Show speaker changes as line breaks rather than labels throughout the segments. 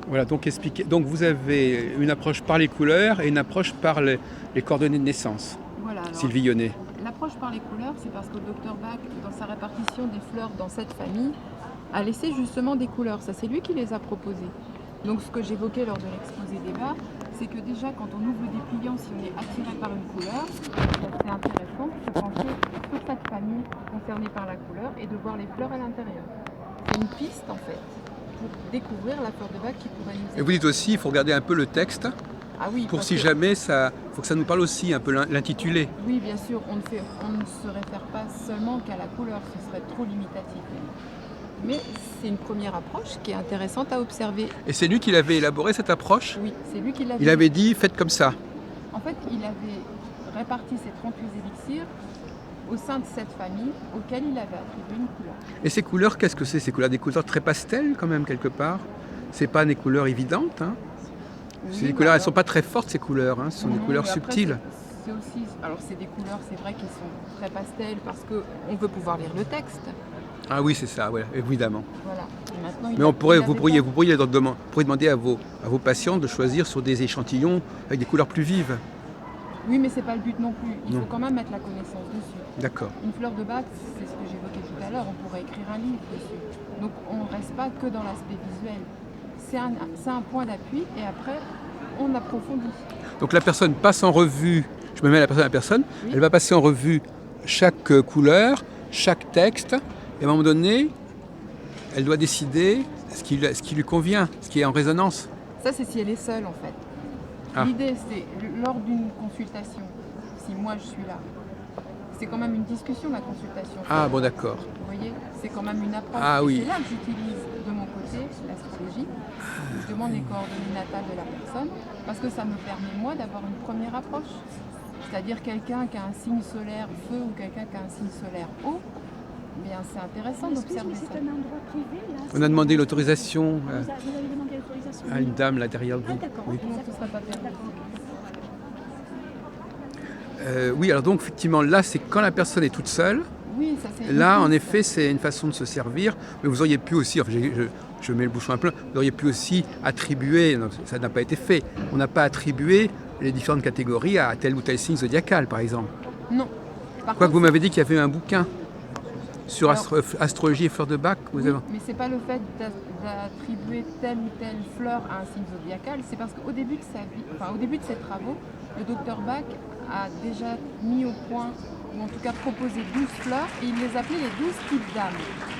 Voilà, donc expliquez. Donc vous avez une approche par les couleurs et une approche par les coordonnées de naissance.
Voilà, alors
Sylvie Yonnet.
l'approche par les couleurs, c'est parce que le docteur Bach, dans sa répartition des fleurs dans cette famille, a laissé justement des couleurs. Ça, c'est lui qui les a proposées. Donc ce que j'évoquais lors de l'exposé débat, c'est que déjà quand on ouvre des pliants, si on est attiré par une couleur, c'est intéressant de se pencher sur cette famille concernée par la couleur et de voir les fleurs à l'intérieur. C'est une piste en fait pour découvrir la fleur de Bach qui pourrait nous aider.
Et vous dites aussi, il faut regarder un peu le texte
Ah oui,
pour
parce
si
que-
jamais ça. Il faut que ça nous parle aussi un peu l'intitulé.
Oui, bien sûr, on ne se réfère pas seulement qu'à la couleur, ce serait trop limitatif. Mais c'est une première approche qui est intéressante à observer.
Et c'est lui qui l'avait élaboré cette approche.
Oui, c'est lui qui l'a
Il avait dit faites comme ça.
En fait, il avait réparti ces 38 élixirs au sein de cette famille auquel il avait attribué une couleur.
Et ces couleurs, qu'est-ce que c'est? Ces couleurs, des couleurs très pastel quand même quelque part. C'est pas des couleurs évidentes. Hein. C'est
Oui,
des couleurs, elles
alors-
sont pas très fortes ces couleurs. Hein. Ce sont des
Non,
couleurs
mais après,
subtiles.
C'est aussi, alors c'est des couleurs, c'est vrai qu'elles sont très pastel parce qu'on veut pouvoir lire le texte.
Ah oui, c'est ça, ouais, évidemment.
Voilà. Et maintenant,
Mais on pourrait,
il avait
vous
pas-
pourriez demander à vos patients de choisir sur des échantillons avec des couleurs plus vives.
Oui, mais c'est pas le but non plus. Il
Non.
faut quand même mettre la connaissance dessus.
D'accord.
Une fleur de Bach, c'est ce que j'évoquais tout à l'heure, on pourrait écrire un livre dessus. Donc on ne reste pas que dans l'aspect visuel. C'est un point d'appui et après on approfondit.
Donc la personne passe en revue, je me mets à la personne,
Oui.
elle va passer en revue chaque couleur, chaque texte, et à un moment donné, elle doit décider ce qui lui convient, ce qui est en résonance.
Ça c'est si elle est seule en fait.
Ah.
L'idée c'est lors d'une consultation, si moi je suis là, c'est quand même une discussion la consultation.
Ah bon, d'accord.
Vous voyez, c'est quand même une approche.
Ah
Et
oui.
c'est là que j'utilise de mon côté l'astrologie. Je demande les coordonnées natales de la personne parce que ça me permet moi d'avoir une première approche. C'est-à-dire quelqu'un qui a un signe solaire feu ou quelqu'un qui a un signe solaire eau, eh bien c'est intéressant d'observer ça.
C'est un endroit privé là.
On a demandé l'autorisation
Vous avez demandé l'autorisation.
à une dame là derrière vous.
Ah d'accord.
Oui.
ok,
Non,
ça
ce ne serait pas permis.
Oui, alors donc effectivement, là, c'est quand la personne est toute seule.
Oui, ça c'est.
Là,
une
en
piste.
effet, c'est une façon de se servir, mais vous auriez pu aussi, enfin, je mets le bouchon à plein, vous auriez pu aussi attribuer, non, ça n'a pas été fait, on n'a pas attribué les différentes catégories à tel ou tel signe zodiacal, par exemple.
Non. Par
Quoique vous
contre,
m'avez dit qu'il y avait un bouquin sur
Alors-
astrologie et fleurs de Bach. Vous
oui,
avez...
mais c'est pas le fait d'attribuer telle ou telle fleur à un signe zodiacal, c'est parce qu'au début de sa vie, enfin au début de ses travaux, le docteur Bach a déjà mis au point, ou en tout cas proposé 12 fleurs, et il les appelait les 12 types d'âmes.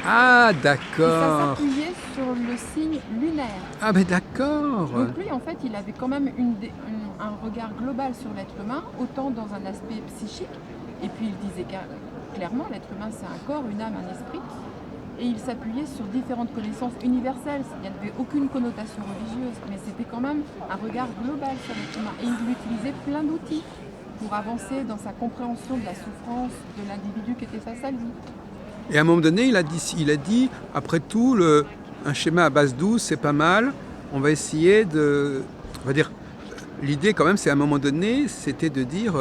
Ah,
Et ça
d'accord.
s'appuyait sur le signe lunaire.
Ah, ben d'accord.
Donc lui, en fait, il avait quand même un regard global sur l'être humain, autant dans un aspect psychique, et puis il disait clairement, l'être humain c'est un corps, une âme, un esprit, et il s'appuyait sur différentes connaissances universelles. Il n'y avait aucune connotation religieuse, mais c'était quand même un regard global sur l'être humain, et il utilisait plein d'outils pour avancer dans sa compréhension de la souffrance de l'individu qui était face à lui.
Et à un moment donné, il a dit après tout, un schéma à base 12, c'est pas mal. On va essayer de... On va dire, l'idée quand même, c'est à un moment donné, c'était de dire,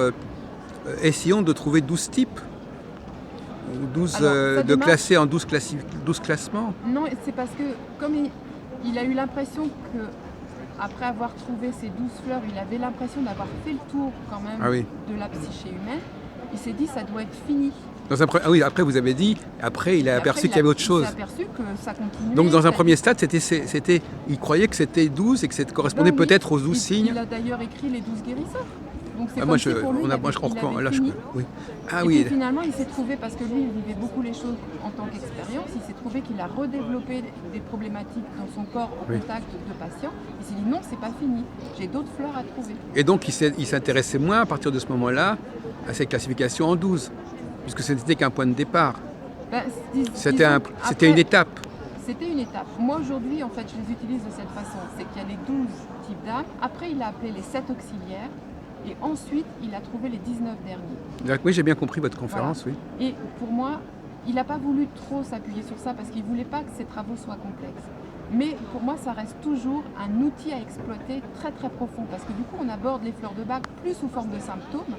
essayons de trouver 12 types. Ou 12,
Alors, ça
de
démarre-
classer en 12 classements.
Non, c'est parce que comme il a eu l'impression que après avoir trouvé ces 12 fleurs, il avait l'impression d'avoir fait le tour quand même
Ah oui.
de la psyché humaine. Il s'est dit ça doit être fini.
Ah oui, après vous avez dit, après il a
Et après,
aperçu qu'il y avait autre chose.
Il s'est aperçu que ça continuait.
Donc dans un
Ça-
premier stade, il croyait que c'était 12 et que ça correspondait
Ben oui.
peut-être aux 12 signes.
Il a d'ailleurs écrit les 12 guérisseurs. Donc c'est
Ah,
comme
moi,
si pour lui,
moi je comprends.
il avait
Là,
fini.
oui. Ah
Et
oui.
puis finalement, il s'est trouvé, parce que lui, il vivait beaucoup les choses en tant qu'expérience, il s'est trouvé qu'il a redéveloppé des problématiques dans son corps au
Oui.
contact de patients. Il s'est dit non, c'est pas fini, j'ai d'autres fleurs à trouver.
Et donc il s'intéressait moins à partir de ce moment-là à cette classification en 12, puisque ce n'était qu'un point de départ.
Ben,
C'était
après,
une étape.
C'était une étape. Moi aujourd'hui, en fait, je les utilise de cette façon. C'est qu'il y a les 12 types d'âmes. Après, il a appelé les 7 auxiliaires. Et ensuite, il a trouvé les 19 derniers.
Donc, oui, j'ai bien compris votre conférence, oui.
Et pour moi, il n'a pas voulu trop s'appuyer sur ça parce qu'il ne voulait pas que ses travaux soient complexes. Mais pour moi, ça reste toujours un outil à exploiter très très profond. Parce que du coup, on aborde les fleurs de Bach plus sous forme de symptômes,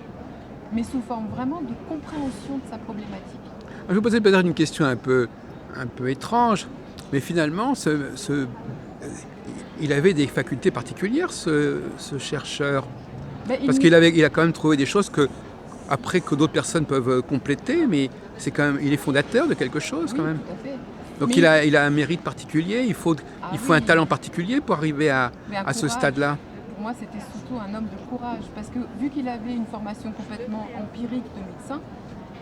mais sous forme vraiment de compréhension de sa problématique.
Je vous posais peut-être une question un peu étrange, mais finalement, il avait des facultés particulières, ce chercheur.
Ben,
Parce qu'il a quand même trouvé des choses après que d'autres personnes peuvent compléter, mais c'est quand même, il est fondateur de quelque chose
oui,
quand même.
tout à fait.
Donc
Mais-
il a un mérite particulier, il faut un
oui.
talent particulier pour arriver
Mais un
à ce
courage.
stade-là.
Pour moi, c'était surtout un homme de courage, parce que vu qu'il avait une formation complètement empirique de médecin,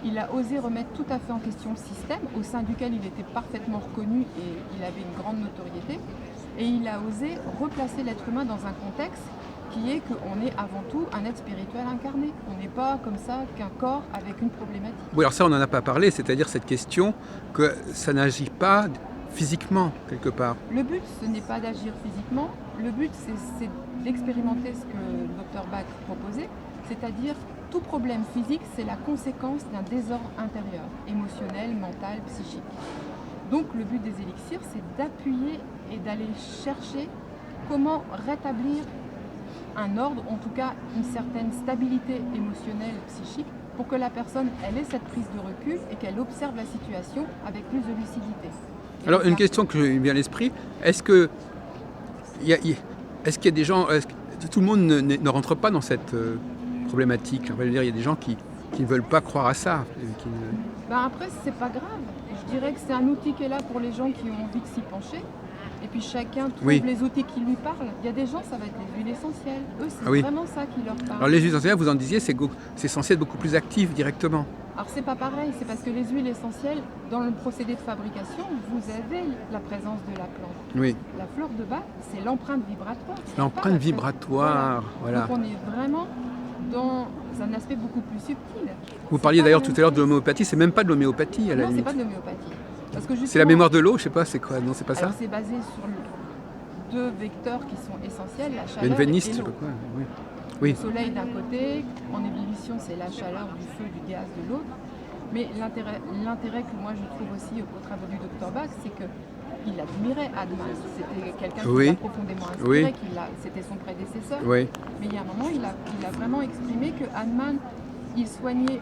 il a osé remettre tout à fait en question le système, au sein duquel il était parfaitement reconnu et il avait une grande notoriété. Et il a osé replacer l'être humain dans un contexte qui est qu'on est avant tout un être spirituel incarné. On n'est pas comme ça qu'un corps avec une problématique.
Oui, alors ça, on n'en a pas parlé, c'est-à-dire cette question que ça n'agit pas physiquement, quelque part.
Le but, ce n'est pas d'agir physiquement. Le but, c'est d'expérimenter ce que le docteur Bach proposait, c'est-à-dire tout problème physique, c'est la conséquence d'un désordre intérieur, émotionnel, mental, psychique. Donc le but des élixirs, c'est d'appuyer et d'aller chercher comment rétablir un ordre, en tout cas une certaine stabilité émotionnelle, psychique, pour que la personne elle ait cette prise de recul et qu'elle observe la situation avec plus de lucidité.
Alors, une question que j'ai bien à l'esprit, est-ce qu'il y a des gens, tout le monde ne rentre pas dans cette problématique? On va dire, il y a des gens qui ne veulent pas croire à ça.
Après, c'est pas grave. Je dirais que c'est un outil qui est là pour les gens qui ont envie de s'y pencher. Et puis chacun trouve les outils qui lui parlent. Il y a des gens, ça va être les huiles essentielles. Eux, c'est vraiment ça qui leur parle.
Alors les huiles essentielles, vous en disiez, c'est censé être beaucoup plus actif directement.
Alors c'est pas pareil, c'est parce que les huiles essentielles, dans le procédé de fabrication, vous avez la présence de la plante.
Oui.
La fleur de Bach, c'est l'empreinte vibratoire.
L'empreinte vibratoire, voilà.
Donc on est vraiment dans un aspect beaucoup plus subtil.
Vous parliez d'ailleurs tout à l'heure de l'homéopathie, c'est même pas de l'homéopathie à la
Non, c'est
limite.
pas de l'homéopathie. Parce que
C'est la mémoire de l'eau, je sais pas, c'est quoi? Non, c'est pas ça?
Alors c'est basé sur deux vecteurs qui sont essentiels, la chaleur
Benveniste,
et
je sais
l'eau.
pas quoi. Oui.
Le soleil d'un côté, en ébullition c'est la chaleur du feu, du gaz de l'autre. Mais l'intérêt que moi je trouve aussi aux travaux du docteur Bach, c'est qu'il admirait Hahnemann. C'était quelqu'un qui l'a profondément inspiré, c'était son prédécesseur.
Oui.
Mais il y a un moment, il a vraiment exprimé que Hahnemann, il soignait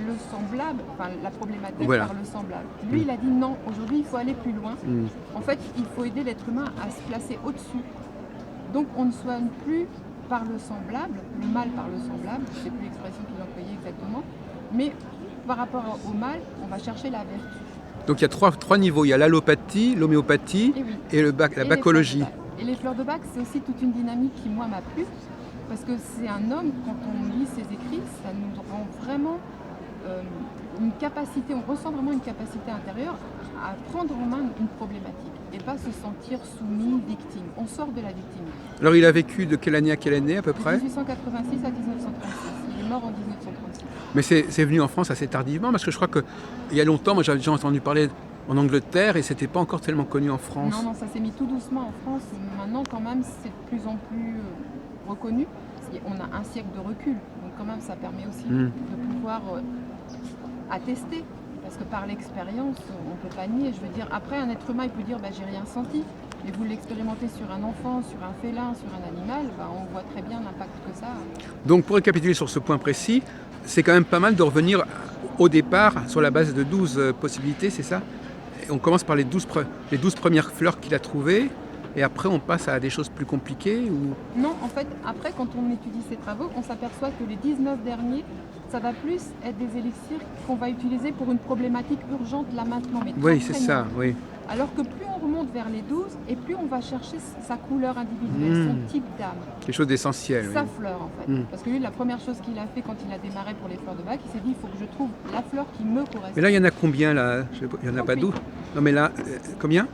le semblable, enfin la problématique par le semblable. Lui, il a dit non, aujourd'hui il faut aller plus loin. En fait, il faut aider l'être humain à se placer au-dessus. Donc on ne soigne plus par le semblable, le mal par le semblable, je ne sais plus l'expression qu'il employait exactement, mais par rapport au mal, on va chercher la vertu.
Donc il y a trois niveaux, il y a l'allopathie, l'homéopathie et la bacologie.
Et les fleurs de Bach, c'est aussi toute une dynamique qui moi m'a plu, parce que c'est un homme, quand on lit ses écrits, ça nous rend vraiment une capacité, on ressent vraiment une capacité intérieure à prendre en main une problématique et pas se sentir soumis, victime. On sort de la victime.
Alors il a vécu de quelle année à quelle année à peu près?
De 1886 à 1936. Il est mort en 1936.
Mais c'est venu en France assez tardivement, parce que je crois qu'il y a longtemps, moi j'avais déjà entendu parler en Angleterre et c'était pas encore tellement connu en France.
Non, ça s'est mis tout doucement en France. Maintenant quand même c'est de plus en plus reconnu. On a un siècle de recul, donc quand même ça permet aussi de pouvoir attester, parce que par l'expérience, on ne peut pas nier. Je veux dire, après un être humain, il peut dire j'ai rien senti, mais vous l'expérimentez sur un enfant, sur un félin, sur un animal, on voit très bien l'impact que ça a.
Donc pour récapituler sur ce point précis, c'est quand même pas mal de revenir au départ sur la base de 12 possibilités, c'est ça? Et on commence par les 12 premières fleurs qu'il a trouvées. Et après, on passe à des choses plus compliquées ou...
Non, en fait, après, quand on étudie ces travaux, on s'aperçoit que les 19 derniers, ça va plus être des élixirs qu'on va utiliser pour une problématique urgente là maintenant. Mais
oui, c'est ça, oui.
Alors que plus on remonte vers les 12, et plus on va chercher sa couleur individuelle, son type d'âme.
Quelque chose d'essentiel.
Sa fleur, en fait. Parce que lui, la première chose qu'il a fait quand il a démarré pour les fleurs de Bach, il s'est dit, il faut que je trouve la fleur qui me correspond.
Mais là, il y en a combien, là? Il n'y en a pas 12? Non, mais là, combien?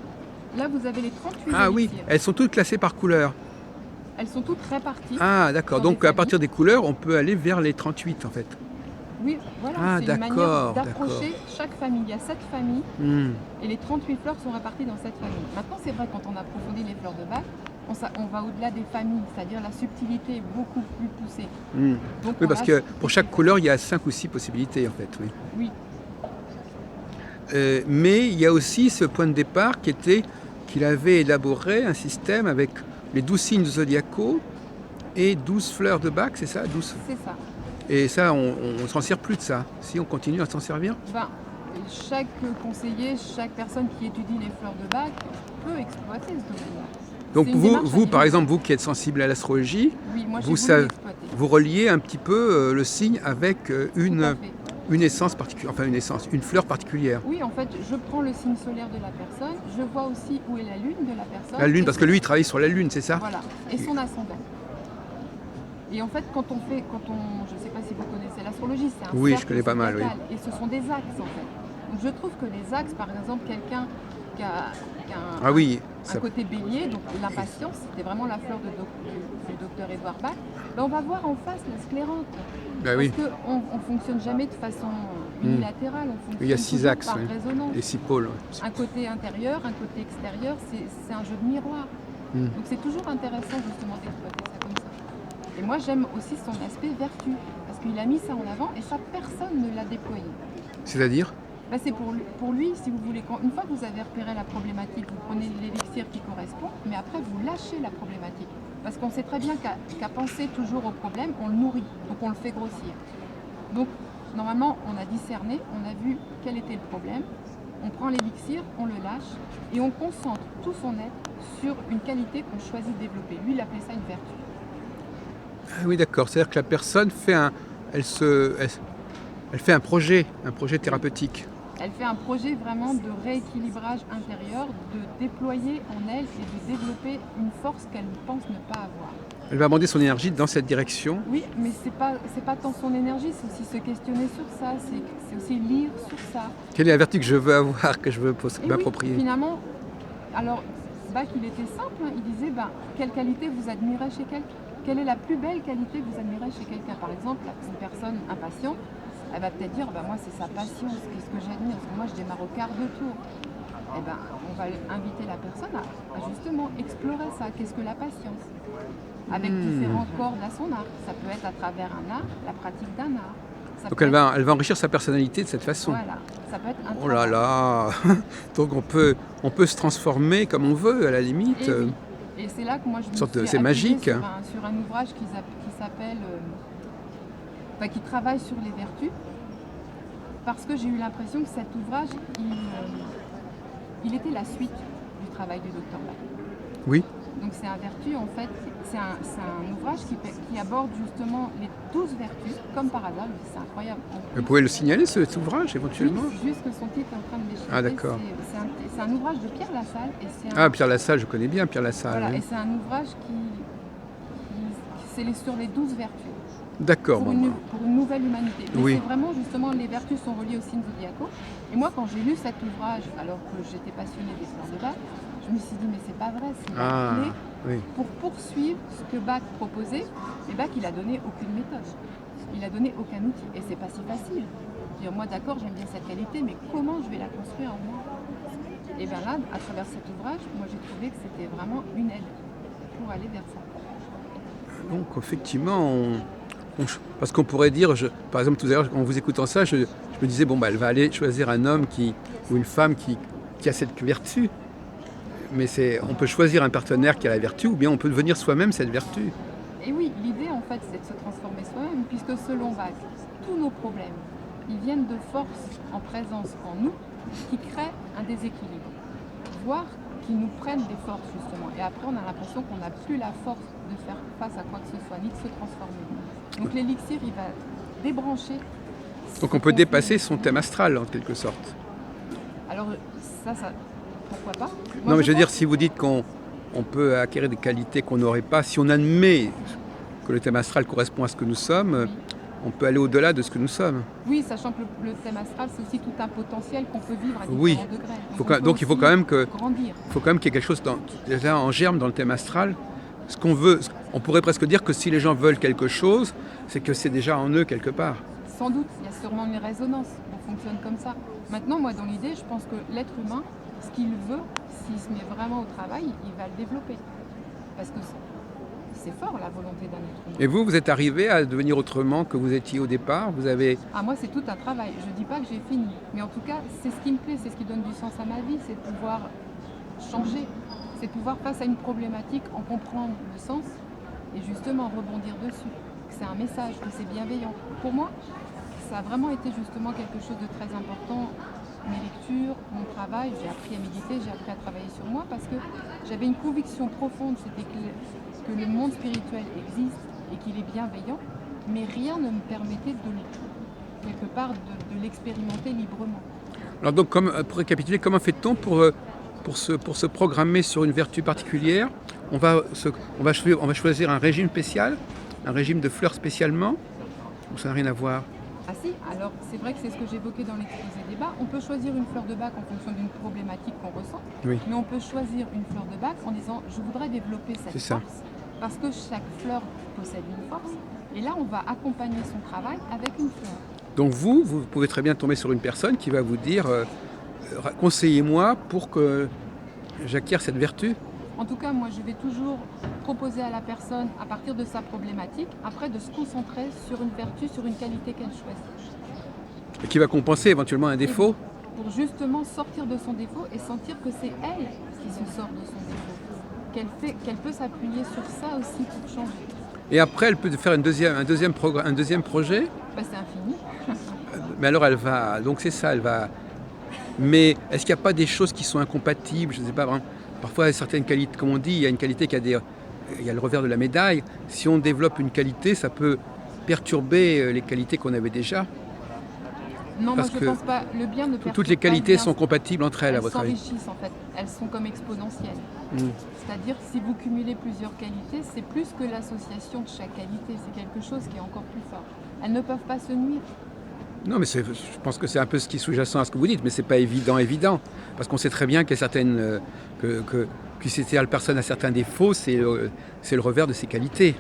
Là, vous avez les 38
Ah
élixirs.
oui, elles sont toutes classées par couleur.
Elles sont toutes réparties.
Ah d'accord, donc à partir des couleurs, on peut aller vers les 38 en fait.
Oui, voilà, c'est une manière d'approcher chaque famille. Il y a 7 familles et les 38 fleurs sont réparties dans 7 familles. Maintenant, c'est vrai, quand on approfondit les fleurs de Bach, on va au-delà des familles, c'est-à-dire la subtilité est beaucoup plus poussée. Donc,
oui, parce que pour chaque couleur, il y a 5 ou 6 possibilités en fait.
Oui.
Mais il y a aussi ce point de départ qui était qu'il avait élaboré un système avec les 12 signes zodiacaux et 12 fleurs de Bach, c'est ça? 12...
C'est ça.
Et ça, on ne s'en sert plus de ça. Si on continue à s'en servir?
Chaque conseiller, chaque personne qui étudie les fleurs de Bach peut exploiter ce domaine-là.
Donc
C'est une
vous,
démarche
vous, par
individuelle.
exemple, vous qui êtes sensible à l'astrologie,
Oui, moi j'ai
vous
voulu
savez,
l'exploiter.
vous reliez un petit peu le signe avec
Tout à fait.
une essence particulière, enfin une fleur particulière.
Oui, en fait, je prends le signe solaire de la personne, je vois aussi où est la lune de la personne.
La lune,
et
parce que lui, il travaille sur la lune, c'est ça?
Voilà, et son ascendant. Et en fait, je ne sais pas si vous connaissez l'astrologie, c'est un
Oui, je
cercle
connais pas mal, oui.
zodiacal, et ce sont des axes en fait. Donc je trouve que les axes, par exemple, quelqu'un qui a
Ah oui,
un
ça,
côté bélier, donc l'impatience, c'était vraiment la fleur du docteur Edouard Bach, ben, on va voir en face la sclérante.
bah oui,
Parce qu'on ne fonctionne jamais de façon unilatérale, on fonctionne
il y a 6
toujours
axes,
par
oui.
résonance.
Et 6 pôles. Ouais.
Un côté intérieur, un côté extérieur, c'est un jeu de miroir. Donc c'est toujours intéressant justement d'exploiter ça comme ça. Et moi j'aime aussi son aspect vertu, parce qu'il a mis ça en avant et ça personne ne l'a déployé.
C'est-à-dire?
Bah, c'est pour lui, si vous voulez, une fois que vous avez repéré la problématique, vous prenez l'élixir qui correspond, mais après vous lâchez la problématique. Parce qu'on sait très bien qu'à penser toujours au problème, on le nourrit, donc on le fait grossir. Donc normalement on a discerné, on a vu quel était le problème, on prend l'élixir, on le lâche et on concentre tout son être sur une qualité qu'on choisit de développer. Lui il appelait ça une vertu.
Ah oui, d'accord. C'est-à-dire que la personne fait elle fait un projet thérapeutique.
Elle fait un projet vraiment de rééquilibrage intérieur, de déployer en elle et de développer une force qu'elle pense ne pas avoir.
Elle va demander son énergie dans cette direction.
Oui, mais c'est pas tant son énergie, c'est aussi se questionner sur ça, c'est aussi lire sur ça.
Quelle est la vertu que je veux avoir, que je veux
Et
m'approprier?
oui, finalement, alors Bach il était simple, hein, il disait quelle qualité vous admirez chez quelqu'un. Quelle est la plus belle qualité que vous admirez chez quelqu'un? Par exemple, une personne impatiente, elle va peut-être dire moi c'est sa patience, qu'est-ce que j'admire, parce que moi je démarre au quart de tour. Eh ben, on va inviter la personne à justement explorer ça. Qu'est-ce que la patience? Avec différents cordes à son art. Ça peut être à travers un art, la pratique d'un art. Ça
Donc
peut
elle va enrichir sa personnalité de cette façon.
Voilà, ça peut être un
Oh là
travail.
là. Donc on peut se transformer comme on veut à la limite.
Et oui. Et c'est là que moi je me
Sorte de-
suis
c'est
appuyée
magique.
sur un ouvrage qui s'appelle, qui travaille sur les vertus, parce que j'ai eu l'impression que cet ouvrage, il était la suite du travail du docteur Bach.
Oui.
Donc c'est un vertu en fait, c'est un ouvrage qui aborde justement les 12 vertus, comme par hasard, c'est incroyable.
Vous pouvez le signaler cet ouvrage éventuellement?
Oui, juste que son titre est en train de m'échapper.
Ah, d'accord.
C'est un ouvrage de Pierre Lassalle et c'est
Ah, Pierre Lassalle, je connais bien Pierre Lassalle.
voilà,
Oui.
et c'est un ouvrage c'est sur les 12 vertus.
D'accord.
Pour une nouvelle humanité. Mais
Oui.
c'est vraiment justement, les vertus sont reliées au signe zodiaco. Et moi, quand j'ai lu cet ouvrage, alors que j'étais passionnée des fleurs de Bach, je me suis dit, mais c'est pas vrai, c'est la clé
oui.
pour poursuivre ce que Bach proposait. Et Bach, il a donné aucune méthode. Il a donné aucun outil. Et c'est pas si facile. Dire, moi, d'accord, j'aime bien cette qualité, mais comment je vais la construire en moi? Et bien là, à travers cet ouvrage, moi, j'ai trouvé que c'était vraiment une aide pour aller vers ça.
Donc effectivement, parce qu'on pourrait dire, par exemple tout à l'heure en vous écoutant ça, je me disais, elle va aller choisir un homme ou une femme qui a cette vertu. Mais on peut choisir un partenaire qui a la vertu, ou bien on peut devenir soi-même cette vertu.
Et oui, l'idée en fait, c'est de se transformer soi-même, puisque selon Bach, tous nos problèmes, ils viennent de forces en présence en nous qui créent un déséquilibre, voire qui nous prennent des forces justement. Et après, on a l'impression qu'on n'a plus la force de faire face à quoi que ce soit, ni de se transformer. Donc l'élixir, il va débrancher.
Donc on peut dépasser son thème astral en quelque sorte.
Alors ça pourquoi pas?
Non, mais je veux dire, si vous dites qu'on peut acquérir des qualités qu'on n'aurait pas, si on admet que le thème astral correspond à ce que nous sommes,
Oui.
on peut aller au-delà de ce que nous sommes.
Oui, sachant que le thème astral, c'est aussi tout un potentiel qu'on peut vivre à différents
Oui.
degrés.
Donc il faut quand même
grandir.
qu'il y ait quelque chose déjà en germe dans le thème astral. Ce qu'on veut, on pourrait presque dire que si les gens veulent quelque chose, c'est que c'est déjà en eux quelque part.
Sans doute, il y a sûrement une résonance, on fonctionne comme ça. Maintenant, moi, dans l'idée, je pense que l'être humain, ce qu'il veut, s'il se met vraiment au travail, il va le développer. Parce que c'est fort, la volonté d'un être humain.
Et vous êtes arrivé à devenir autrement que vous étiez au départ? Vous avez...
Ah, moi, c'est tout un travail. Je ne dis pas que j'ai fini. Mais en tout cas, c'est ce qui me plaît, c'est ce qui donne du sens à ma vie, c'est de pouvoir changer. C'est de pouvoir, face à une problématique, en comprendre le sens et justement rebondir dessus. Que c'est un message, que c'est bienveillant. Pour moi, ça a vraiment été justement quelque chose de très important mes lectures, mon travail, j'ai appris à méditer, j'ai appris à travailler sur moi parce que j'avais une conviction profonde, c'était que le monde spirituel existe et qu'il est bienveillant, mais rien ne me permettait quelque part de l'expérimenter librement.
Alors donc, pour récapituler, comment fait-on pour se programmer sur une vertu particulière? On va choisir un régime spécial, un régime de fleurs spécialement, ou ça n'a rien à voir?
Ah si, alors c'est vrai que c'est ce que j'évoquais dans l'exposé débat. On peut choisir une fleur de bac en fonction d'une problématique qu'on ressent,
Oui.
mais on peut choisir une fleur de bac en disant je voudrais développer
C'est
cette
ça.
force, parce que chaque fleur possède une force, et là on va accompagner son travail avec une fleur.
Donc vous pouvez très bien tomber sur une personne qui va vous dire conseillez-moi pour que j'acquière cette vertu.
En tout cas, moi je vais toujours proposer à la personne, à partir de sa problématique, après de se concentrer sur une vertu, sur une qualité qu'elle choisit.
Et qui va compenser éventuellement un défaut.
Pour justement sortir de son défaut et sentir que c'est elle qui se sort de son défaut. Qu'elle peut s'appuyer sur ça aussi pour changer.
Et après, elle peut faire un deuxième projet.
Bah, c'est infini.
Mais alors elle va, donc c'est ça, elle va. Mais est-ce qu'il n'y a pas des choses qui sont incompatibles? Je ne sais pas vraiment. Parfois, certaines qualités, comme on dit, il y a une qualité il y a le revers de la médaille. Si on développe une qualité, ça peut perturber les qualités qu'on avait déjà.
Non,
Parce
moi je
que
pense pas. Le bien ne perturbe
Toutes les
pas le
qualités
bien.
sont compatibles entre elles, à
Elles
votre avis?
s'enrichissent en fait. Elles sont comme exponentielles.
Mm.
C'est-à-dire si vous cumulez plusieurs qualités, c'est plus que l'association de chaque qualité. C'est quelque chose qui est encore plus fort. Elles ne peuvent pas se nuire.
Non, mais je pense que c'est un peu ce qui est sous-jacent à ce que vous dites, mais c'est pas évident. Parce qu'on sait très bien qu'il y a certaines. Que si la personne a certains défauts, c'est le revers de ses qualités.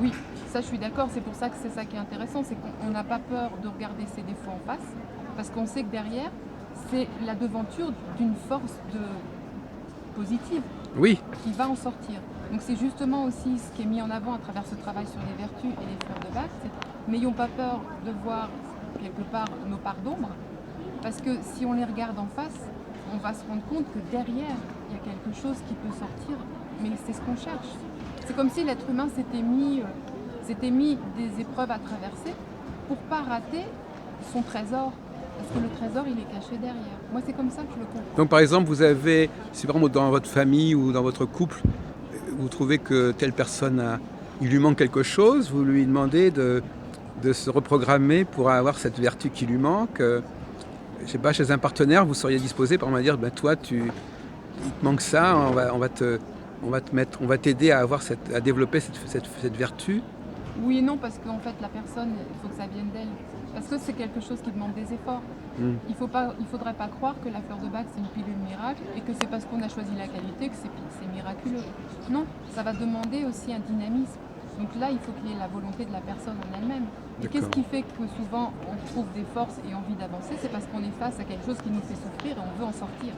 Oui, ça je suis d'accord. C'est pour ça que c'est ça qui est intéressant. C'est qu'on n'a pas peur de regarder ses défauts en face. Parce qu'on sait que derrière, c'est la devanture d'une force positive
Oui,
qui va en sortir. Donc c'est justement aussi ce qui est mis en avant à travers ce travail sur les vertus et les fleurs de bac. N'ayons pas peur de voir quelque part nos parts d'ombre, parce que si on les regarde en face, on va se rendre compte que derrière, il y a quelque chose qui peut sortir, mais c'est ce qu'on cherche. C'est comme si l'être humain s'était mis des épreuves à traverser pour pas rater son trésor, parce que le trésor, il est caché derrière. Moi, c'est comme ça que je le comprends.
donc par exemple, si vraiment dans votre famille ou dans votre couple, vous trouvez que telle personne il lui manque quelque chose, vous lui demandez de se reprogrammer pour avoir cette vertu qui lui manque. Je sais pas, chez un partenaire, vous seriez disposé par exemple à dire, ben toi, il te manque ça, on va t'aider à développer cette vertu.
Oui et non, parce qu'en fait, la personne, il faut que ça vienne d'elle. Parce que c'est quelque chose qui demande des efforts.
Mm.
Il faudrait pas croire que la fleur de bac, c'est une pilule miracle et que c'est parce qu'on a choisi la qualité que c'est miraculeux. Non, ça va demander aussi un dynamisme. Donc là, il faut qu'il y ait la volonté de la personne en elle-même. Et
D'accord.
qu'est-ce qui fait que souvent on trouve des forces et envie d'avancer? C'est parce qu'on est face à quelque chose qui nous fait souffrir et on veut en sortir.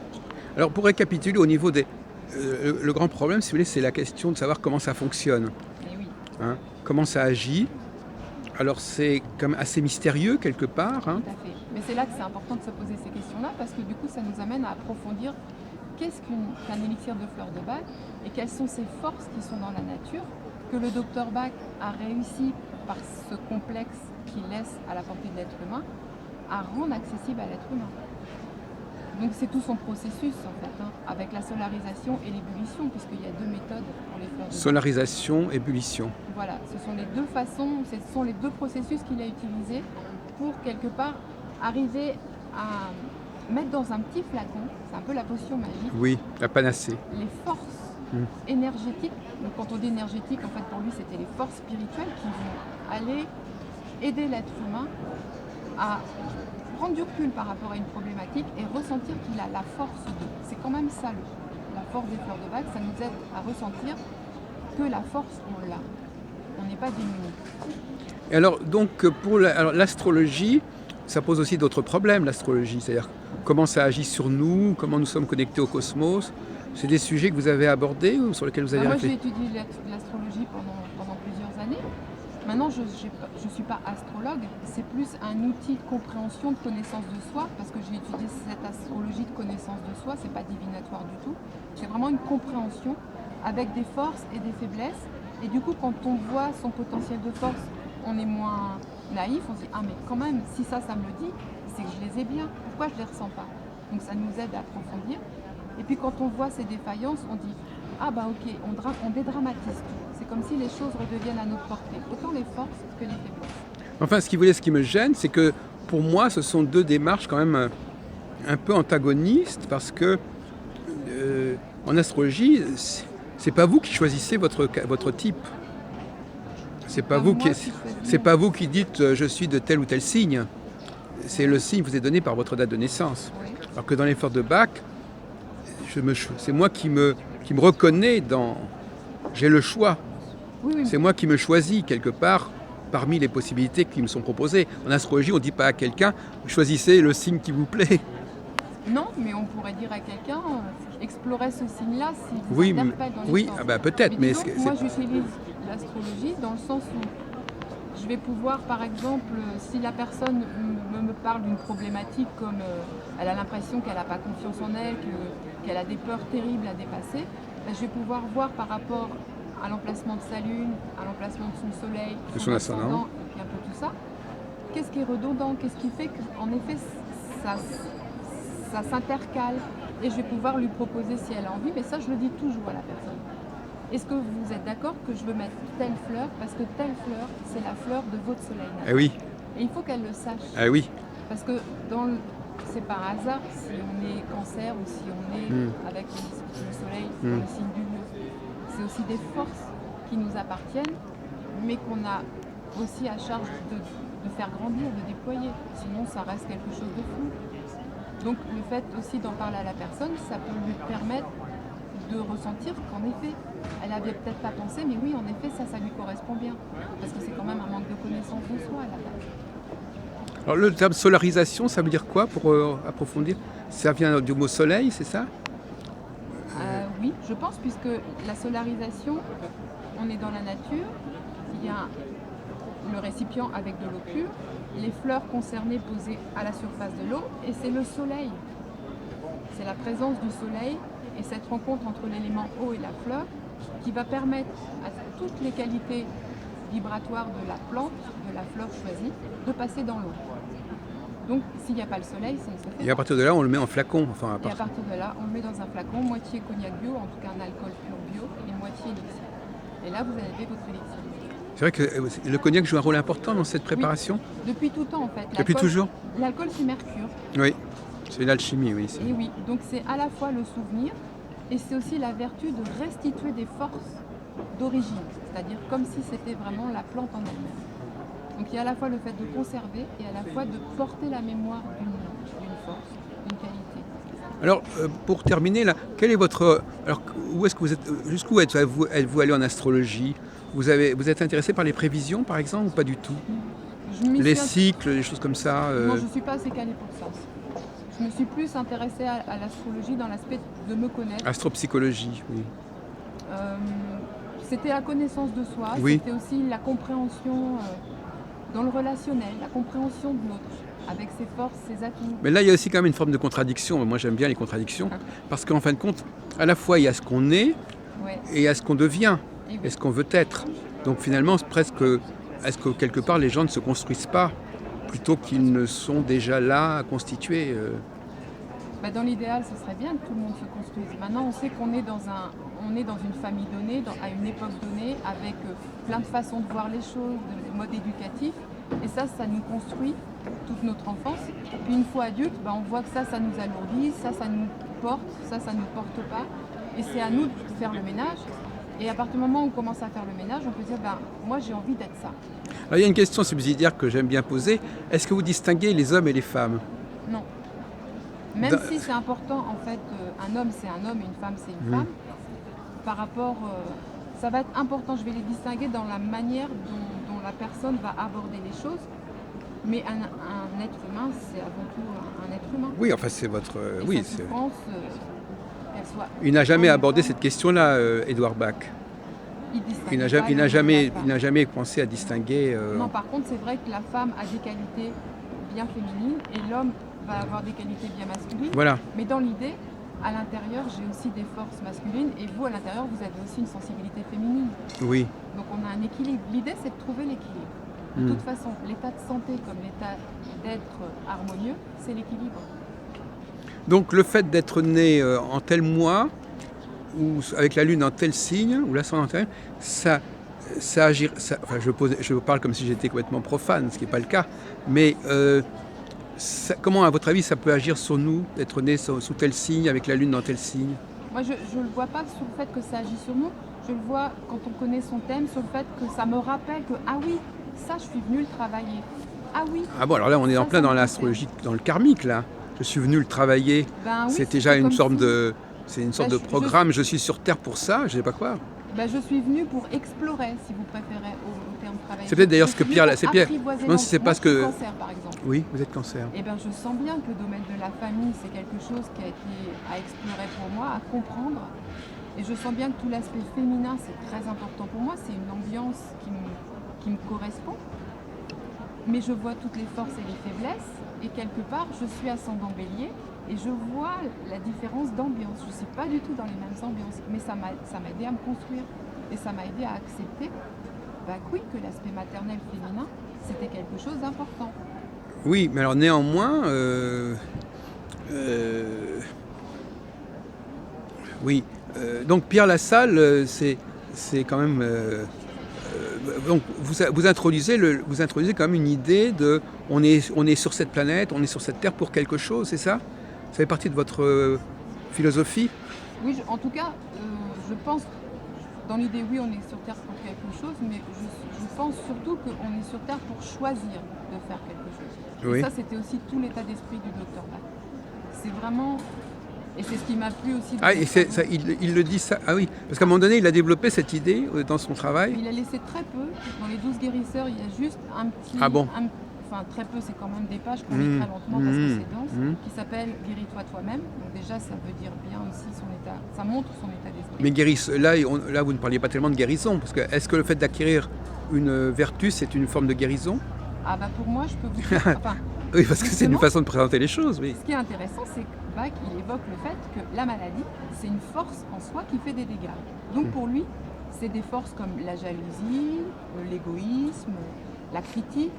Alors pour récapituler, au niveau le grand problème, si vous voulez, c'est la question de savoir comment ça fonctionne,
Et oui.
hein, comment ça agit. Alors c'est comme assez mystérieux quelque part, hein.
Tout à fait. Mais c'est là que c'est important de se poser ces questions-là parce que du coup, ça nous amène à approfondir qu'est-ce qu'un élixir de fleurs de bac et quelles sont ces forces qui sont dans la nature que le docteur Bach a réussi, par ce complexe qu'il laisse à la portée de l'être humain, à rendre accessible à l'être humain. Donc c'est tout son processus en fait, hein, avec la solarisation et l'ébullition, puisqu'il y a deux méthodes pour les fleurs de bac.
Solarisation, ébullition.
Voilà, ce sont les deux façons, ce sont les deux processus qu'il a utilisés pour quelque part arriver à mettre dans un petit flacon, c'est un peu la potion magique,
Oui, la panacée.
les forces énergétiques. Donc quand on dit énergétique, en fait pour lui c'était les forces spirituelles qui vont aller aider l'être humain à prendre du recul par rapport à une problématique et ressentir qu'il a la force de. C'est quand même ça la force des fleurs de bac, ça nous aide à ressentir que la force on l'a. On n'est pas démunis.
Et alors donc pour l'astrologie, ça pose aussi d'autres problèmes, l'astrologie, c'est-à-dire comment ça agit sur nous, comment nous sommes connectés au cosmos. C'est des sujets que vous avez abordés ou sur lesquels vous avez
Moi j'ai
réfléchi?
étudié l'astrologie pendant plusieurs années. Maintenant je ne suis pas astrologue, c'est plus un outil de compréhension, de connaissance de soi, parce que j'ai étudié cette astrologie de connaissance de soi, c'est pas divinatoire du tout. C'est vraiment une compréhension avec des forces et des faiblesses. Et du coup quand on voit son potentiel de force, on est moins naïf, on se dit ah mais quand même si ça me le dit, c'est que je les ai bien, pourquoi je les ressens pas? Donc ça nous aide à approfondir. Et puis quand on voit ces défaillances, on dit ah bah ok, on dédramatise tout. C'est comme si les choses redeviennent à notre portée, autant les forces que les faiblesses.
Enfin, ce qui me gêne, c'est que pour moi, ce sont deux démarches quand même un peu antagonistes, parce que en astrologie, c'est pas vous qui choisissez votre type. C'est pas vous c'est pas vous qui dites je suis de tel ou tel signe. C'est le signe qui vous est donné par votre date de naissance.
Oui.
Alors que dans les fleurs de Bach, c'est moi qui me reconnais dans. J'ai le choix.
Oui,
C'est moi qui me choisis quelque part parmi les possibilités qui me sont proposées. En astrologie, on ne dit pas à quelqu'un choisissez le signe qui vous plaît.
non, mais on pourrait dire à quelqu'un explorez ce signe-là si vous
Oui,
interpelle dans les
oui,
sens.
ah bah peut-être, mais
disons que moi j'utilise l'astrologie dans le sens où je vais pouvoir, par exemple, si la personne me parle d'une problématique comme elle a l'impression qu'elle n'a pas confiance en elle, qu'elle a des peurs terribles à dépasser, ben, je vais pouvoir voir par rapport à l'emplacement de sa lune, à l'emplacement de son soleil,
De son ascendant,
et puis un peu tout ça. Qu'est-ce qui est redondant? Qu'est-ce qui fait qu'en effet ça s'intercale? Et je vais pouvoir lui proposer si elle a envie, mais ça je le dis toujours à la personne. Est-ce que vous êtes d'accord que je veux mettre telle fleur parce que telle fleur, c'est la fleur de votre soleil natal.
ah oui,
Et il faut qu'elle le sache.
ah oui.
Parce que c'est par hasard si on est cancer ou si on est avec le soleil dans le signe du lieu. C'est aussi des forces qui nous appartiennent, mais qu'on a aussi à charge de faire grandir, de déployer. Sinon, ça reste quelque chose de flou. Donc le fait aussi d'en parler à la personne, ça peut lui permettre de ressentir qu'en effet, elle avait peut-être pas pensé, mais oui, en effet, ça lui correspond bien. Parce que c'est quand même un manque de connaissance de soi à la base.
Alors le terme solarisation, ça veut dire quoi pour approfondir? Ça vient du mot soleil, c'est ça?
Oui, je pense, puisque la solarisation, on est dans la nature, il y a le récipient avec de l'eau pure, les fleurs concernées posées à la surface de l'eau, et c'est le soleil. C'est la présence du soleil et cette rencontre entre l'élément eau et la fleur qui va permettre à toutes les qualités vibratoires de la plante, de la fleur choisie, de passer dans l'eau. Donc s'il n'y a pas le soleil, ça ne se fait pas.
Et à partir de là, on le met en flacon. Enfin,
Et à partir de là, on le met dans un flacon, moitié cognac bio, en tout cas un alcool pur bio, et moitié élixir. Et là, vous avez votre élixir.
c'est vrai que le cognac joue un rôle important dans cette préparation.
Depuis tout temps, en fait.
Depuis toujours.
L'alcool, c'est mercure.
Oui, c'est l'alchimie, oui.
Et oui, donc c'est à la fois le souvenir, et c'est aussi la vertu de restituer des forces d'origine, c'est-à-dire comme si c'était vraiment la plante en elle-même. Donc il y a à la fois le fait de conserver et à la fois de porter la mémoire d'une force, d'une qualité.
Alors, pour terminer, là, quel est votre... Alors, où est-ce que vous êtes... Jusqu'où êtes-vous allé en astrologie? Vous êtes intéressé par les prévisions, par exemple, ou pas du tout? Les cycles, les choses comme ça
Non, je ne suis pas assez calée pour ça. Je me suis plus intéressée à l'astrologie dans l'aspect de me connaître.
Astropsychologie, oui.
C'était la connaissance de soi,
Oui.
c'était aussi la compréhension dans le relationnel, la compréhension de l'autre, avec ses forces, ses atouts.
Mais là, il y a aussi quand même une forme de contradiction. Moi, j'aime bien les contradictions, parce qu'en fin de compte, à la fois, il y a ce qu'on est
Ouais.
et il y a ce qu'on devient,
Et oui.
et ce qu'on veut être. Donc finalement, c'est presque... Est-ce que quelque part, les gens ne se construisent pas, plutôt qu'ils ne sont déjà là, constitués
Bah, dans l'idéal, ce serait bien que tout le monde se construise. Maintenant, on sait qu'on est dans une famille donnée, à une époque donnée, avec plein de façons de voir les choses, de modes éducatifs. Et ça nous construit toute notre enfance. Puis une fois adulte, bah, on voit que ça nous alourdit, ça nous porte, ça nous porte pas. Et c'est à nous de faire le ménage. Et à partir du moment où on commence à faire le ménage, on peut dire, bah, moi j'ai envie d'être ça.
Alors, il y a une question subsidiaire que j'aime bien poser. Est-ce que vous distinguez les hommes et les femmes?
Non. Même si c'est important, en fait, un homme c'est un homme et une femme c'est une femme, par rapport, ça va être important, je vais les distinguer dans la manière dont la personne va aborder les choses, mais un être humain c'est avant tout un être humain.
Oui, enfin, c'est votre...
Et
oui,
sa
c'est...
souffrance, qu'elle soit...
Il n'a jamais
homme ou
abordé
femme,
cette question-là, Édouard Bach.
distingue
Il n'a
pas
jamais,
les hommes et la femme.
jamais pensé à distinguer...
Non, par contre, c'est vrai que la femme a des qualités bien féminines et l'homme va avoir des qualités bien masculines.
Voilà.
Mais dans l'idée, à l'intérieur, j'ai aussi des forces masculines et vous, à l'intérieur, vous avez aussi une sensibilité féminine.
Oui.
Donc on a un équilibre. L'idée, c'est de trouver l'équilibre. De toute façon, l'état de santé comme l'état d'être harmonieux, c'est l'équilibre.
Donc le fait d'être né en tel mois, ou avec la lune en tel signe, ou l'ascendant en tel, ça agit. Enfin, je parle comme si j'étais complètement profane, ce qui n'est pas le cas. Mais comment, à votre avis, ça peut agir sur nous, d'être né sous tel signe, avec la lune dans tel signe?
Moi, je ne le vois pas sur le fait que ça agit sur nous. Je le vois quand on connaît son thème, sur le fait que ça me rappelle que, ah oui, ça, je suis venue le travailler. Ah oui.
Ah bon, alors là, on est
ça,
en plein
ça
dans
me
l'astrologie, dans le karmique, là. Je suis venu le travailler.
Ben oui,
C'est déjà
c'était
une
comme
sorte
si-
de... C'est une sorte
Ben,
de programme. Je suis sur Terre pour ça, je sais pas quoi.
Ben, je suis venue pour explorer, si vous préférez, au terme travailler.
C'est peut-être d'ailleurs
Je
ce que
suis
Pierre...
venue
C'est
pour
Pierre...
apprivoiser
Je me demande si c'est
l'enfant.
parce
Moi, je suis
que...
Cancer, par exemple.
Oui, vous êtes Cancer.
Eh ben, je sens bien que le domaine de la famille, c'est quelque chose qui a été à explorer pour moi, à comprendre. Et je sens bien que tout l'aspect féminin, c'est très important pour moi. C'est une ambiance qui me correspond. Mais je vois toutes les forces et les faiblesses. Et quelque part, je suis ascendant Bélier. Et je vois la différence d'ambiance. Je ne suis pas du tout dans les mêmes ambiances. Mais ça m'a aidé à me construire. Et ça m'a aidé à accepter que oui, que l'aspect maternel féminin, c'était quelque chose d'important.
Oui, mais alors néanmoins... oui. Donc Pierre Lassalle, c'est quand même... donc vous introduisez quand même une idée de... On est sur cette planète, on est sur cette Terre pour quelque chose, c'est ça? Ça fait partie de votre philosophie?
Oui, en tout cas, je pense, dans l'idée, oui, on est sur Terre pour quelque chose, mais je pense surtout qu'on est sur Terre pour choisir de faire quelque chose.
Oui.
Et ça, c'était aussi tout l'état d'esprit du docteur Bach. C'est vraiment... Et c'est ce qui m'a plu aussi.
Ah, et ça, il le dit ça. Ah oui, parce qu'à un moment donné, il a développé cette idée dans son travail.
Il a laissé très peu. Dans les 12 guérisseurs, il y a juste un petit...
Ah bon?
Enfin, très peu, c'est quand même des pages qu'on lit très lentement parce que c'est dense, qui s'appelle Guéris-toi toi-même. Donc déjà, ça veut dire bien aussi son état... Ça montre son état d'esprit.
Mais là, vous ne parliez pas tellement de guérison, parce que est-ce que le fait d'acquérir une vertu, c'est une forme de guérison?
Ah bah pour moi, je peux vous dire... Enfin,
oui, parce que c'est une
justement,
façon de présenter les choses, oui.
ce qui est intéressant, c'est que Bach, il évoque le fait que la maladie, c'est une force en soi qui fait des dégâts. Donc pour lui, c'est des forces comme la jalousie, l'égoïsme, la critique.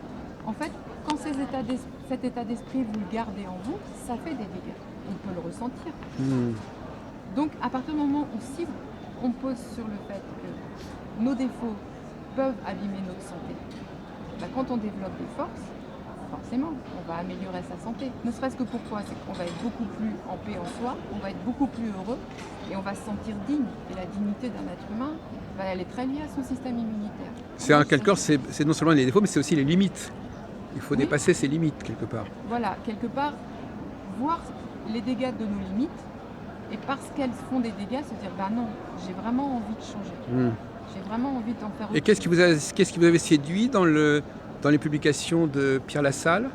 En fait, quand cet état d'esprit, vous le gardez en vous, ça fait des dégâts. On peut le ressentir. Donc à partir du moment où si on pose sur le fait que nos défauts peuvent abîmer notre santé, quand on développe des forces, forcément, on va améliorer sa santé. Ne serait-ce que pourquoi? C'est qu'on va être beaucoup plus en paix en soi, on va être beaucoup plus heureux et on va se sentir digne. Et la dignité d'un être humain, elle est très liée à son système immunitaire.
C'est en quelque sorte, c'est non seulement les défauts, mais c'est aussi les limites. Il faut dépasser ses limites, quelque part.
Voilà, quelque part, voir les dégâts de nos limites et parce qu'elles font des dégâts, se dire, non, j'ai vraiment envie de changer. J'ai vraiment envie d'en faire autre
Et qu'est-ce qui vous avait séduit dans les publications de Pierre Lassalle?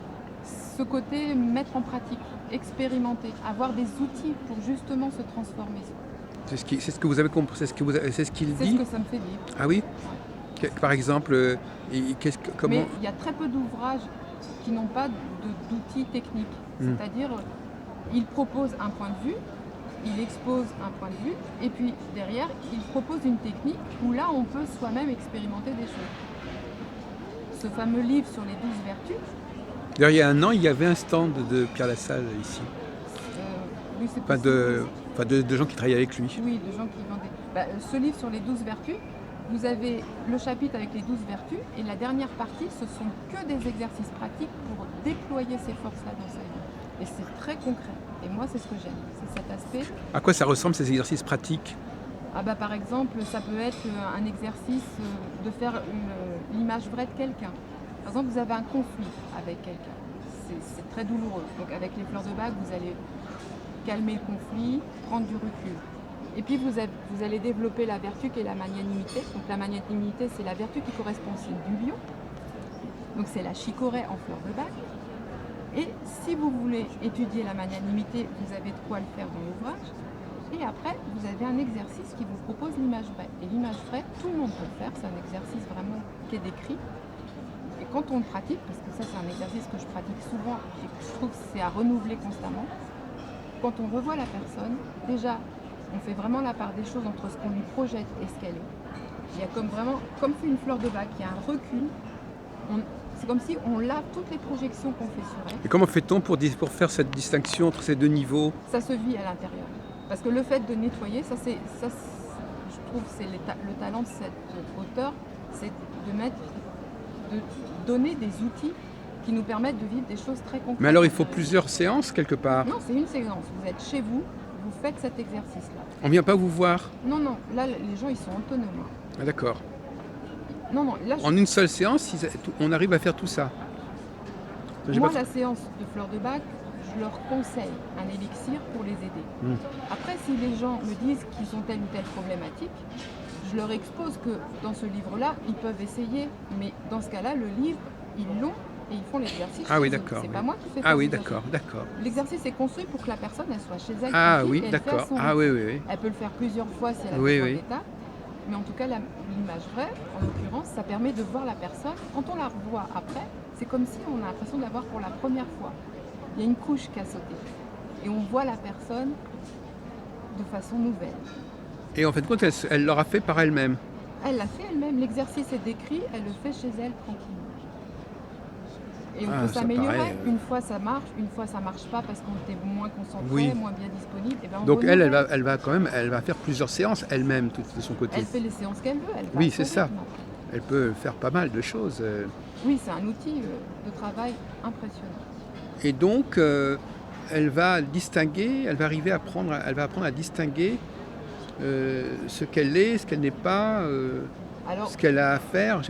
Ce côté mettre en pratique, expérimenter, avoir des outils pour justement se transformer.
C'est ce que vous avez compris, c'est ce qu'il dit?
C'est ce que ça me fait vivre.
Ah oui? Par exemple, comment...
Mais il y a très peu d'ouvrages qui n'ont pas d'outils techniques. C'est-à-dire, il propose un point de vue, il expose un point de vue, et puis derrière, il propose une technique où là, on peut soi-même expérimenter des choses. Ce fameux livre sur les 12 vertus.
D'ailleurs, il y a un an, il y avait un stand de Pierre Lassalle ici.
Oui, c'est
Enfin, de gens qui travaillaient avec lui.
Oui, de gens qui vendaient. Ce livre sur les 12 vertus, vous avez le chapitre avec les 12 vertus, et la dernière partie, ce sont que des exercices pratiques pour déployer ces forces-là dans sa vie. Et c'est très concret. Et moi, c'est ce que j'aime, c'est cet aspect.
À quoi ça ressemble, ces exercices pratiques?
Par exemple, ça peut être un exercice de faire l'image vraie de quelqu'un. Par exemple, vous avez un conflit avec quelqu'un. C'est très douloureux. Donc avec les fleurs de bac, vous allez calmer le conflit, prendre du recul. Et puis vous allez développer la vertu qui est la magnanimité. Donc la magnanimité, c'est la vertu qui correspond au signe du lion. Donc c'est la chicorée en fleurs de bac. Et si vous voulez étudier la magnanimité, vous avez de quoi le faire dans l'ouvrage. Et après, vous avez un exercice qui vous propose l'image vraie. Et l'image vraie, tout le monde peut le faire. C'est un exercice vraiment qui est décrit. Et quand on le pratique, parce que ça c'est un exercice que je pratique souvent et que je trouve que c'est à renouveler constamment, quand on revoit la personne, déjà, on fait vraiment la part des choses entre ce qu'on lui projette et ce qu'elle est. Il y a comme fait une fleur de bac, il y a un recul. C'est comme si on lave toutes les projections qu'on fait sur elle.
Et comment fait-on pour faire cette distinction entre ces deux niveaux?
Ça se vit à l'intérieur. Parce que le fait de nettoyer, je trouve c'est le talent de cet auteur, c'est de donner des outils qui nous permettent de vivre des choses très concrètes.
Mais alors il faut plusieurs séances quelque part.
Non, c'est une séance. Vous êtes chez vous, vous faites cet exercice-là.
On vient pas vous voir.
Non, là les gens ils sont autonomes.
Ah, d'accord.
Non, là
En une seule séance, on arrive à faire tout ça. J'ai
moi
pas-
la séance de fleurs de bac, je leur conseille un élixir pour les aider. Après, si les gens me disent qu'ils ont telle ou telle problématique, je leur expose que dans ce livre-là, ils peuvent essayer. Mais dans ce cas-là, le livre, ils l'ont et ils font l'exercice.
Ah oui,
chez eux.
d'accord.
C'est
Oui.
pas moi qui fais
Ah oui,
l'exercice.
d'accord.
L'exercice est construit pour que la personne elle soit chez elle.
Ah
tranquille,
oui,
et elle fait à
d'accord.
son
Ah
rythme.
oui.
Elle peut le faire plusieurs fois si elle a
Oui,
besoin
oui.
d'état. Mais en tout cas, l'image vraie, en l'occurrence, ça permet de voir la personne. Quand on la revoit après, c'est comme si on a l'impression de la voir pour la première fois. Il y a une couche qui a sauté. Et on voit la personne de façon nouvelle.
Et en fin de compte, elle l'aura fait par elle-même.
Elle l'a fait elle-même. L'exercice est décrit, elle le fait chez elle tranquillement. Et on
Ah,
peut
ça
s'améliorer.
paraît,
Une fois ça marche, une fois ça marche pas parce qu'on était moins concentré,
Oui.
moins bien disponible. Et ben, on
Donc elle
renouvelle.
va quand même, elle va faire plusieurs séances elle-même, toute de son côté.
Elle fait les séances qu'elle veut. Elle va
Oui,
à son
c'est ça.
rythme.
Elle peut faire pas mal de choses.
Oui, c'est un outil de travail impressionnant.
Et donc, elle va distinguer, elle va apprendre à distinguer ce qu'elle est, ce qu'elle n'est pas,
Alors,
ce qu'elle a à faire.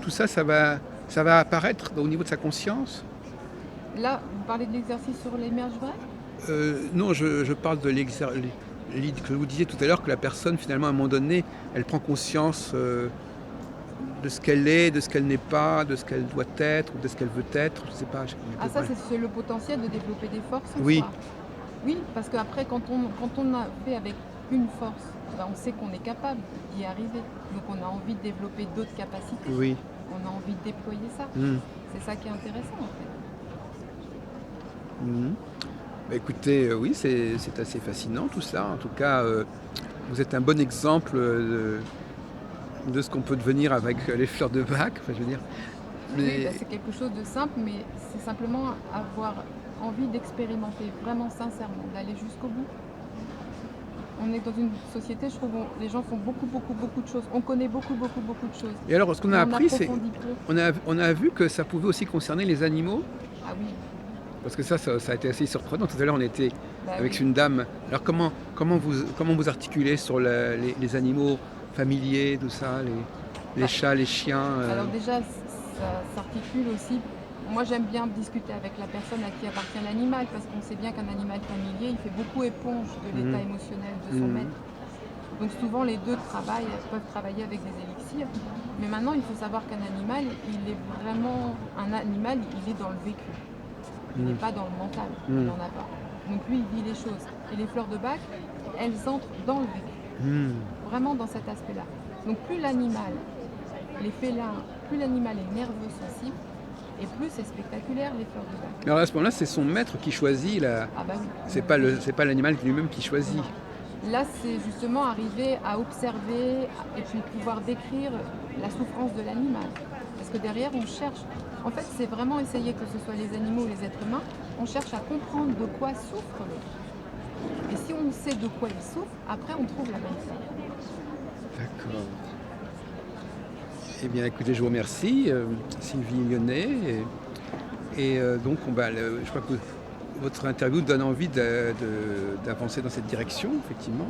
Tout ça, ça va apparaître au niveau de sa conscience.
là, vous parlez de l'exercice sur l'image vraie?
Non, je parle de l'exercice que vous disiez tout à l'heure, que la personne, finalement, à un moment donné, elle prend conscience de ce qu'elle est, de ce qu'elle n'est pas, de ce qu'elle doit être, ou de ce qu'elle veut être. Je sais pas.
Ah, ça, c'est le potentiel de développer des forces en
Oui.
soi. Oui, parce qu'après, quand on a fait avec une force, ben, on sait qu'on est capable d'y arriver. Donc, on a envie de développer d'autres capacités.
Oui.
On a envie de déployer ça.
Mm.
C'est ça qui est intéressant, en fait.
Mhm. Bah, écoutez, oui, c'est assez fascinant tout ça. En tout cas, vous êtes un bon exemple de ce qu'on peut devenir avec les fleurs de bac. Enfin, je veux dire.
Oui,
Mais-
ben, c'est quelque chose de simple, mais c'est simplement avoir envie d'expérimenter vraiment sincèrement, d'aller jusqu'au bout. On est dans une société, je trouve, où les gens font beaucoup de choses. On connaît beaucoup de choses.
Et alors, ce qu'on
Mais
a
on
appris, c'est
approfondit peu.
on a vu que ça pouvait aussi concerner les animaux.
Ah oui,
Parce que ça a été assez surprenant. Tout à l'heure, on était
bah
avec
oui.
une dame. Alors, comment vous articulez sur les animaux familiers, tout ça, les chats, les chiens
Alors déjà, ça s'articule aussi. Moi, j'aime bien discuter avec la personne à qui appartient l'animal, parce qu'on sait bien qu'un animal familier, il fait beaucoup éponge de l'état émotionnel de son
Mhm.
maître. Donc souvent, les deux peuvent travailler avec des élixirs. Mais maintenant, il faut savoir qu'un animal, il est vraiment... Un animal, il est dans le vécu. Il n'est pas dans le mental. Il n'en a pas. Donc lui, il vit les choses. Et les fleurs de bac, elles entrent dans le vécu.
Mhm.
Vraiment dans cet aspect-là. Donc plus l'animal, les félins, plus l'animal est nerveux, sensible, et plus c'est spectaculaire les fleurs de bac.
Alors à ce moment-là, c'est son maître qui choisit.
Ah bah oui.
C'est pas l'animal lui-même qui choisit.
Non. Là, c'est justement arriver à observer et puis pouvoir décrire la souffrance de l'animal. Parce que derrière, on cherche. En fait, c'est vraiment essayer, que ce soit les animaux ou les êtres humains, on cherche à comprendre de quoi souffre l'autre. Et si on sait de quoi il souffre, après, on trouve la bonne solution.
D'accord. Eh bien, écoutez, je vous remercie, Sylvie Lyonnais. Donc, je crois que votre interview donne envie d'avancer dans cette direction, effectivement.